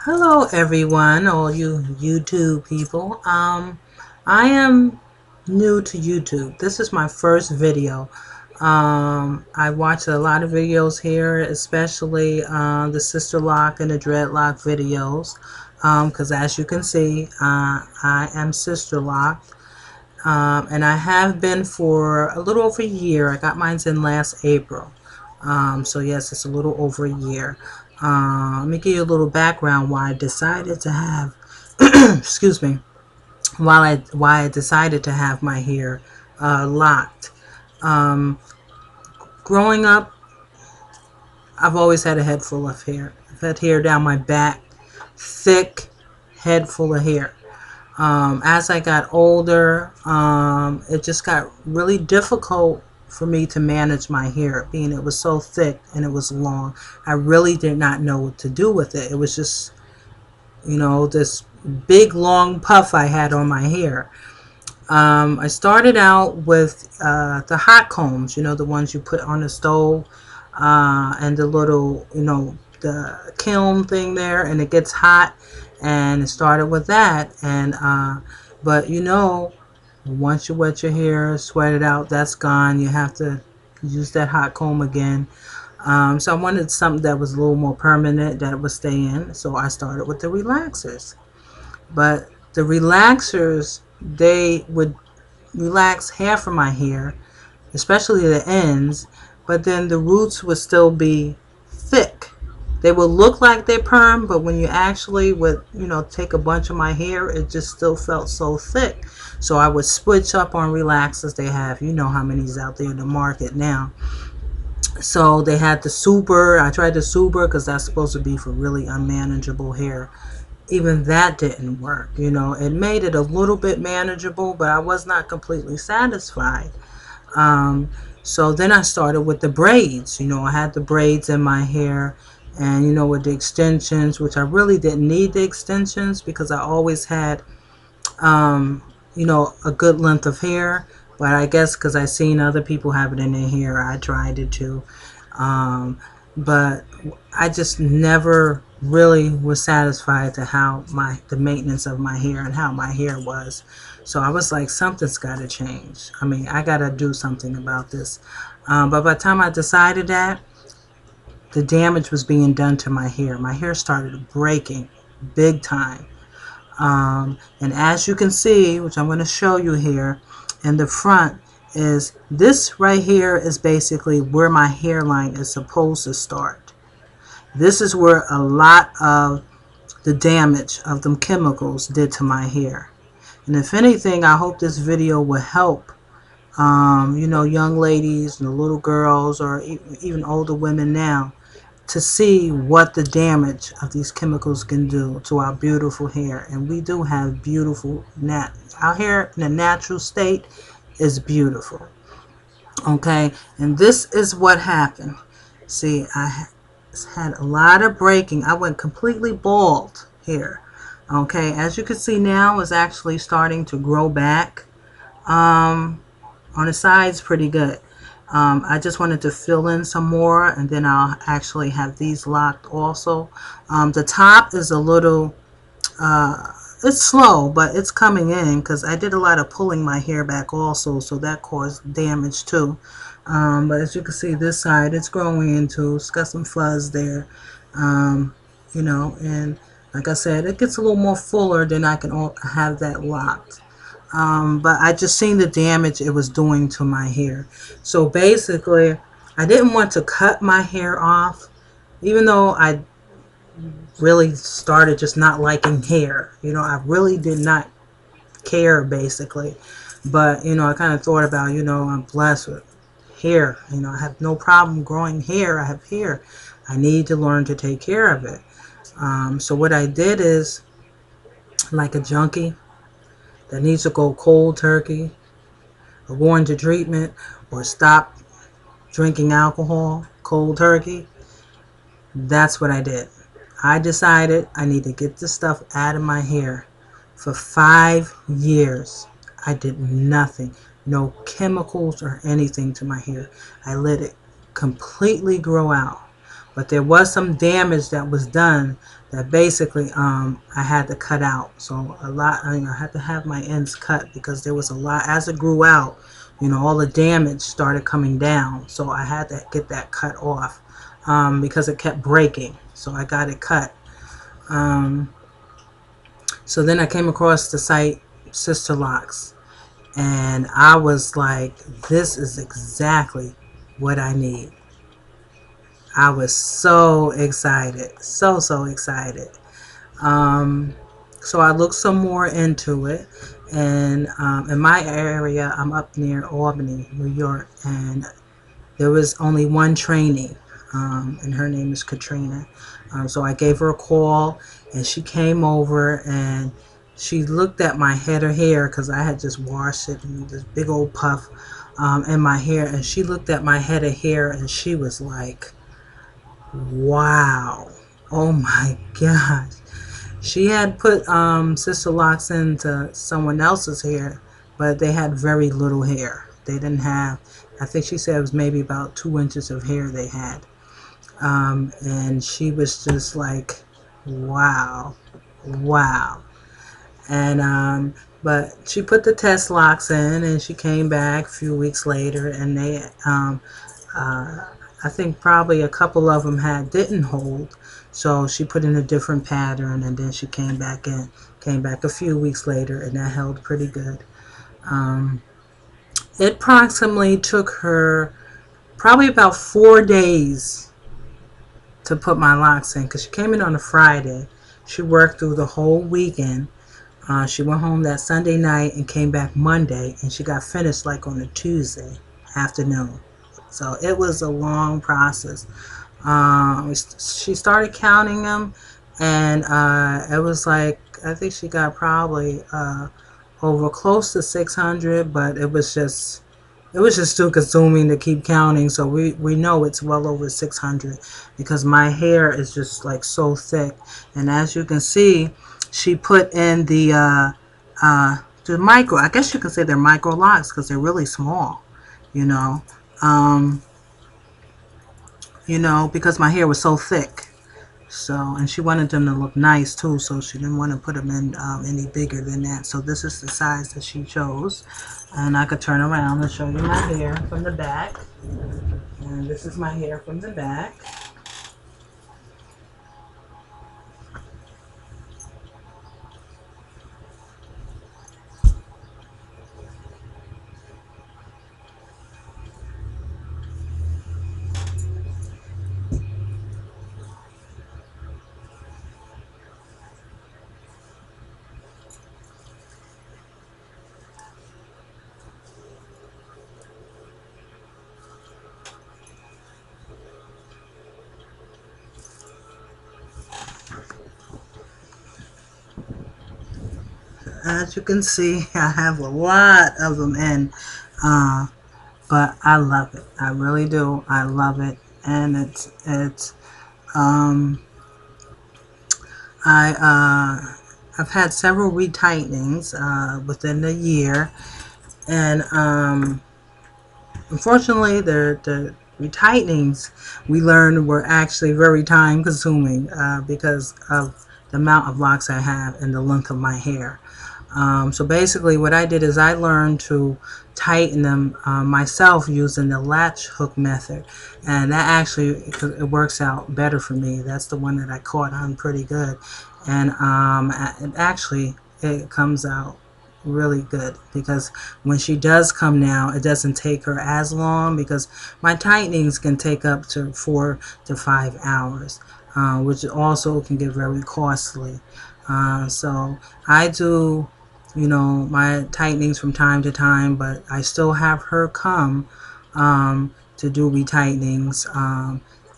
Hello everyone, all you YouTube people. I am new to YouTube. This is my first video. I watched a lot of videos here, especially the Sisterlock and the Dreadlock videos. Because as you can see, I am Sisterlock. And I have been for a little over a year. I got mine in last April. So yes, it's a little over a year. Let me give you a little background why I decided to have, excuse me, why I decided to have my hair locked. Um, Growing up, I've always had a head full of hair. I've had hair down my back, thick head full of hair. As I got older, it just got really difficult for me to manage my hair, being it was so thick and it was long. I really did not know what to do with it. It was just, this big long puff I had on my hair. I started out with the hot combs, the ones you put on the stove, and the little, the kiln thing there, and it gets hot, and it started with that. And but once you wet your hair, sweat it out, that's gone. You have to use that hot comb again. So I wanted something that was a little more permanent, that would stay in. So I started with the relaxers. But the relaxers, they would relax half of my hair, especially the ends, but then the roots would still be thick. They would look like they're perm, but when you actually would, take a bunch of my hair, it just still felt so thick. So I would switch up on relaxers they have. You know how many's out there in the market now. So they had the super. I tried the super because that's supposed to be for really unmanageable hair. Even that didn't work. It made it a little bit manageable, but I was not completely satisfied. So then I started with the braids. I had the braids in my hair, and with the extensions, which I really didn't need the extensions because I always had a good length of hair. But I guess because I seen other people have it in their hair, I tried it too. But I just never really was satisfied to how the maintenance of my hair and how my hair was. So I was like, something's got to change. I mean, I got to do something about this. But by the time I decided that, the damage was being done to my hair. My hair started breaking big time. And as you can see, which I'm going to show you here in the front, is this right here is basically where my hairline is supposed to start. This is where a lot of the damage of them chemicals did to my hair. And if anything, I hope this video will help young ladies and little girls, or even older women now, to see what the damage of these chemicals can do to our beautiful hair. And we do have beautiful our hair in a natural state is beautiful. Okay, and this is what happened. See, I had a lot of breaking. I went completely bald here. Okay, as you can see now, it's actually starting to grow back on the sides pretty good. I just wanted to fill in some more, and then I'll actually have these locked also. The top is a little it's slow, but it's coming in because I did a lot of pulling my hair back also, so that caused damage too. But as you can see, this side, it's growing into, it's got some fuzz there, and like I said, it gets a little more fuller, then I can have that locked. But I just seen the damage it was doing to my hair. So basically, I didn't want to cut my hair off, even though I really started just not liking hair. I really did not care, basically. But, I kind of thought about, I'm blessed with hair. I have no problem growing hair. I have hair. I need to learn to take care of it. So what I did is, like a junkie that needs to go cold turkey, or go into treatment, or stop drinking alcohol, cold turkey, that's what I did. I decided I need to get this stuff out of my hair. For 5 years, I did nothing. No chemicals or anything to my hair. I let it completely grow out. But there was some damage that was done that basically I had to cut out. So a lot, I had to have my ends cut because there was a lot as it grew out. All the damage started coming down, so I had to get that cut off because it kept breaking. So I got it cut. So then I came across the site Sisterlocks, and I was like, this is exactly what I need. I was so excited, so excited. Um, so I looked some more into it, and in my area, I'm up near Albany, New York, and there was only one trainee, and her name is Katrina. So I gave her a call, and she came over, and she looked at my head of hair because I had just washed it in this big old puff in my hair, and she looked at my head of hair, and she was like, wow, oh my gosh. She had put Sisterlocks into someone else's hair, but they had very little hair. They didn't have, I think she said it was maybe about 2 inches of hair they had. And she was just like, wow, wow. And but she put the test locks in, and she came back a few weeks later, and they I think probably a couple of them didn't hold, so she put in a different pattern, and then she came back a few weeks later, and that held pretty good. It approximately took her probably about 4 days to put my locks in, because she came in on a Friday. She worked through the whole weekend. She went home that Sunday night and came back Monday, and she got finished like on a Tuesday afternoon. So it was a long process. She started counting them, and it was like, I think she got probably over close to 600, but it was just too consuming to keep counting. So we know it's well over 600 because my hair is just like so thick. And as you can see, she put in the micro, I guess you could say they're micro locks because they're really small, you know. Because my hair was so thick. So, and she wanted them to look nice too, so she didn't want to put them in any bigger than that. So this is the size that she chose. And I could turn around and show you my hair from the back. And this is my hair from the back. As you can see, I have a lot of them in, but I love it. I really do. I love it, and I've had several retightenings within the year, and unfortunately, the retightenings we learned were actually very time consuming because of the amount of locks I have and the length of my hair. So basically what I did is I learned to tighten them myself using the latch hook method, and that actually it works out better for me. That's the one that I caught on pretty good, and it comes out really good because when she does come now, it doesn't take her as long because my tightenings can take up to 4 to 5 hours, which also can get very costly. So I do my tightenings from time to time, but I still have her come to do retightenings,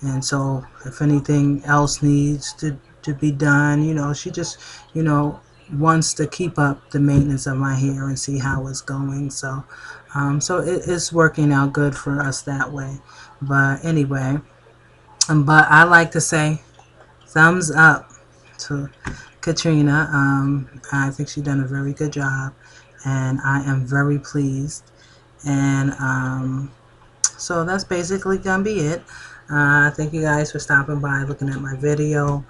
and so if anything else needs to be done, she just wants to keep up the maintenance of my hair and see how it's going. So it's working out good for us that way. But anyway, but I like to say thumbs up to Katrina. I think she's done a very good job, and I am very pleased. And so that's basically gonna be it. Thank you guys for stopping by, looking at my video.